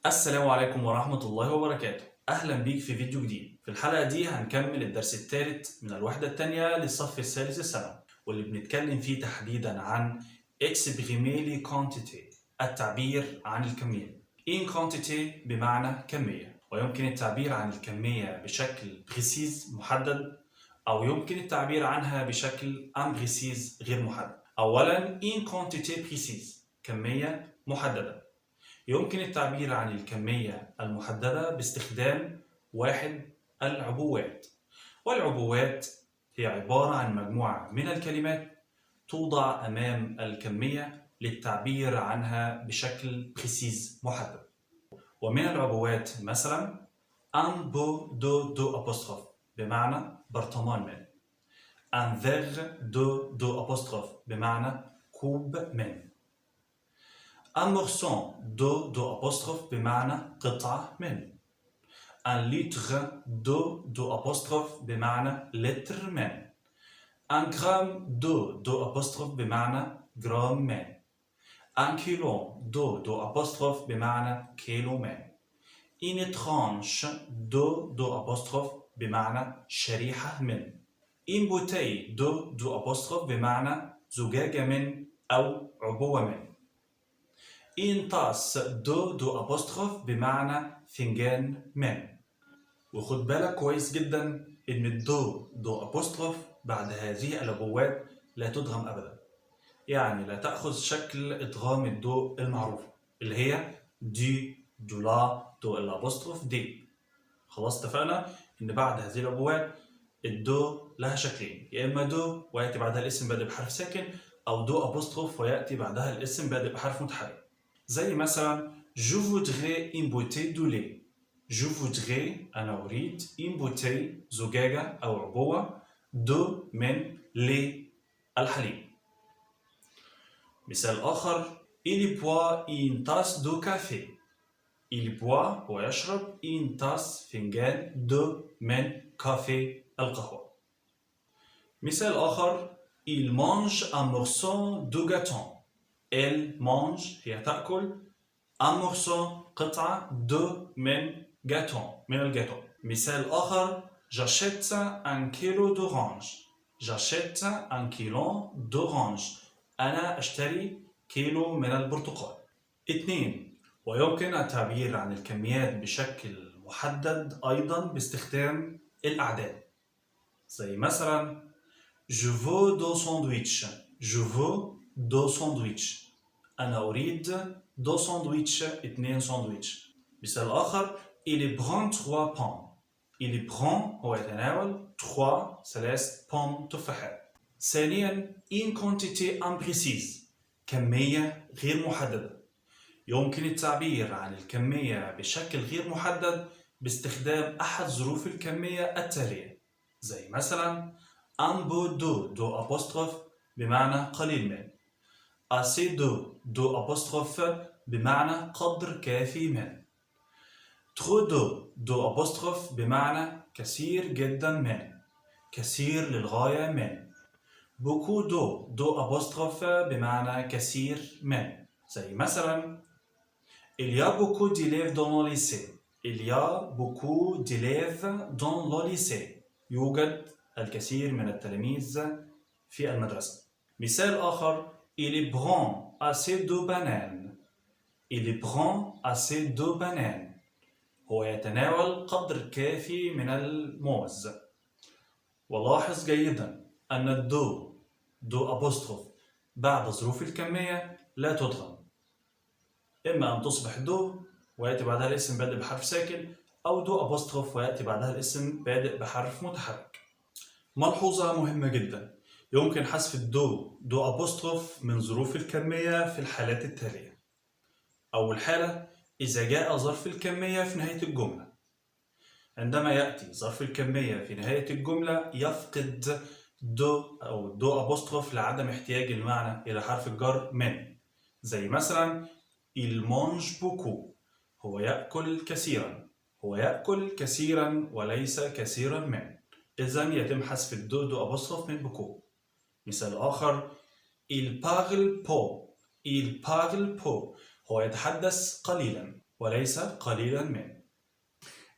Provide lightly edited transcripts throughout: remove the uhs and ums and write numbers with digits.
السلام عليكم ورحمة الله وبركاته. أهلا بيك في فيديو جديد. في الحلقة دي هنكمل الدرس الثالث من الوحدة الثانية للصف الثالث الثانوي، واللي بنتكلم فيه تحديدا عن exprimer les quantités، التعبير عن الكمية. in quantité بمعنى كمية، ويمكن التعبير عن الكمية بشكل précis محدد، أو يمكن التعبير عنها بشكل imprécis غير محدد. أولا in quantité précise، كمية محددة. يمكن التعبير عن الكمية المحددة باستخدام واحد العبوات، والعبوات هي عبارة عن مجموعة من الكلمات توضع أمام الكمية للتعبير عنها بشكل précis محدد. ومن العبوات مثلا un pot d'eau apostrophe بمعنى برطمان ماء، un verre d'eau apostrophe بمعنى كوب ماء، un morceau d'eau apostrophe بمعنى قطعة من، un litre d'eau apostrophe بمعنى لتر من، un gramme d'eau apostrophe بمعنى جرام من، un kilo d'eau apostrophe بمعنى كيلو من، une tranche d'eau apostrophe بمعنى شريحة من، une bouteille d'eau apostrophe بمعنى زجاجة من أو عبوة من، une tasse d'eau apostrophe بمعنى فنجان من. وخد بالك كويس جدا ان دو apostrophe بعد هذه العبوات لا تدغم ابدا، يعني لا تاخذ شكل ادغام الدو المعروفه اللي هي دي دولا دو الابوستروف دي. خلاص اتفقنا ان بعد هذه العبوات الدو لها شكلين، يا اما دو وياتي بعدها الاسم بادئ بحرف ساكن، او دو apostrophe وياتي بعدها الاسم بادئ بحرف متحرك. زي مثلا je voudrais une bouteille de lait. je voudrais أنا أريد une bouteille زجاجة أو عبوة de من lait الحليب. مثال آخر il boit une tasse de café. il boit هو يشرب une tasse فنجان de من كافي القهوة. مثال آخر il mange un morceau de gâteau. elle mange هي تأكل un morceau قطعة de من gâteau من الجاتو. مثال آخر j'achète un kilo d'orange. j'achète un kilo d'orange. أنا أشتري كيلو من البرتقال. 2. ويمكن التعبير عن الكميات بشكل محدد أيضا باستخدام الأعداد، زي مثلا je veux 2 sandwichs. je veux 2 sandwichs. أنا أريد 2 ساندويتش 2 ساندويتش. مثال آخر il prend 3 pommes. il prend هو يتناول 3 pommes تفاحات. ثانيا in quantité imprécise، كمية غير محددة. يمكن التعبير عن الكمية بشكل غير محدد باستخدام أحد ظروف الكمية التالية، زي مثلا un peu d'eau apostrophe بمعنى قليل من، assez d'eau apostrophe بمعنى قدر كافي من، trop d'eau apostrophe بمعنى كثير جدا من، كثير للغاية من، beaucoup d'eau apostrophe بمعنى كثير من. زي مثلا il y a beaucoup d'élèves dans le lycée. il y a beaucoup d'élèves dans le lycée. يوجد الكثير من التلاميذ في المدرسة. مثال آخر il prend assez de bananes. il prend assez de bananes. هو يتناول قدر كافي من الموز. ولاحظ جيدا أن دو apostrophe بعد ظروف الكمية لا تدغم، إما أن تصبح دو ويأتي بعدها الاسم بادئ بحرف ساكن، أو دو apostrophe ويأتي بعدها الاسم بادئ بحرف متحرك. ملحوظة مهمة جدا، يمكن حذف دو apostrophe من ظروف الكمية في الحالات التالية. أول حالة إذا جاء ظرف الكمية في نهاية الجملة. عندما يأتي ظرف الكمية في نهاية الجملة يفقد دو apostrophe لعدم احتياج المعنى إلى حرف الجر من، زي مثلا il mange beaucoup. هو يأكل كثيرا. هو يأكل كثيرا وليس كثيرا من، إذن يتم حذف دو apostrophe من beaucoup. مثال آخر il parle peu. il parle peu. هو يتحدث قليلا. وليس قليلا من.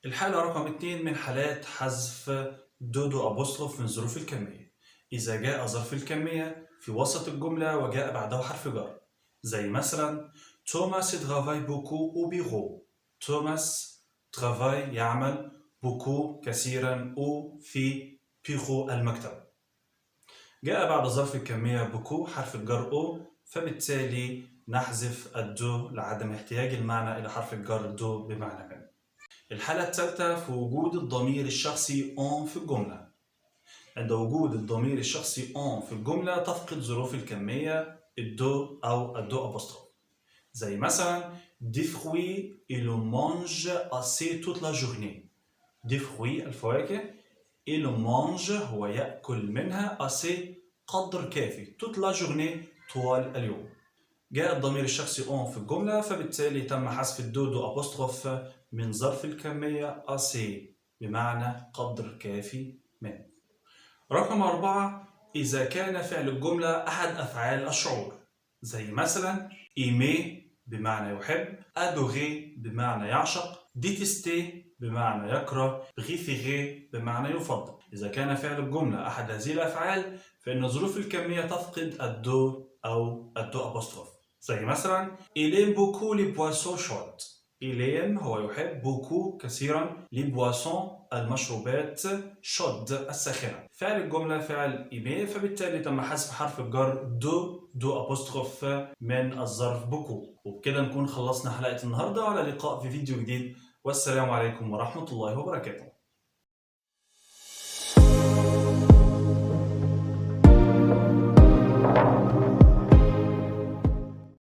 الحالة رقم 2 من حالات حذف دو أبوستروف من ظروف الكمية، إذا جاء ظرف الكمية في وسط الجملة وجاء بعده حرف جر، زي مثلا توماس travaille beaucoup au bureau. توماس travaille يعمل beaucoup كثيرا أو في بيرو المكتب. جاء بعد ظرف الكمية بوكو حرف الجر أو، فبالتالي نحذف الدو لعدم احتياج المعنى إلى حرف الجر دو بمعنى من. الحالة الثالثة في وجود الضمير الشخصي on في الجملة. عند وجود الضمير الشخصي on في الجملة تفقد ظروف الكمية الدو أو الدو أبوستروف، زي مثلا des fruits et le mange assez toute la journée. des fruits الفواكه et le mange هو يأكل منها assez قدر كافي toute la journée طوال اليوم. جاء الضمير الشخصي on في الجملة، فبالتالي تم حذف الدو أبوستروف من ظرف الكمية assez بمعنى قدر كافي من. رقم 4 إذا كان فعل الجملة أحد أفعال الشعور، زي مثلا aimer بمعنى يحب، adorer بمعنى يعشق، détester بمعنى يكره، préférer بمعنى يفضل. إذا كان فعل الجملة أحد هذه الأفعال فإن ظروف الكمية تفقد الدو أو الدو أبوستروف، زي مثلا il aime beaucoup les boissons chaudes. il aime هو يحب beaucoup كثيرا les boissons المشروبات chaudes الساخنة. فعل الجملة فعل aimer، فبالتالي تم حذف حرف الجر دو أبوستروف من الظرف beaucoup. وبكده نكون خلصنا حلقة النهاردة، على لقاء في فيديو جديد، والسلام عليكم ورحمة الله وبركاته.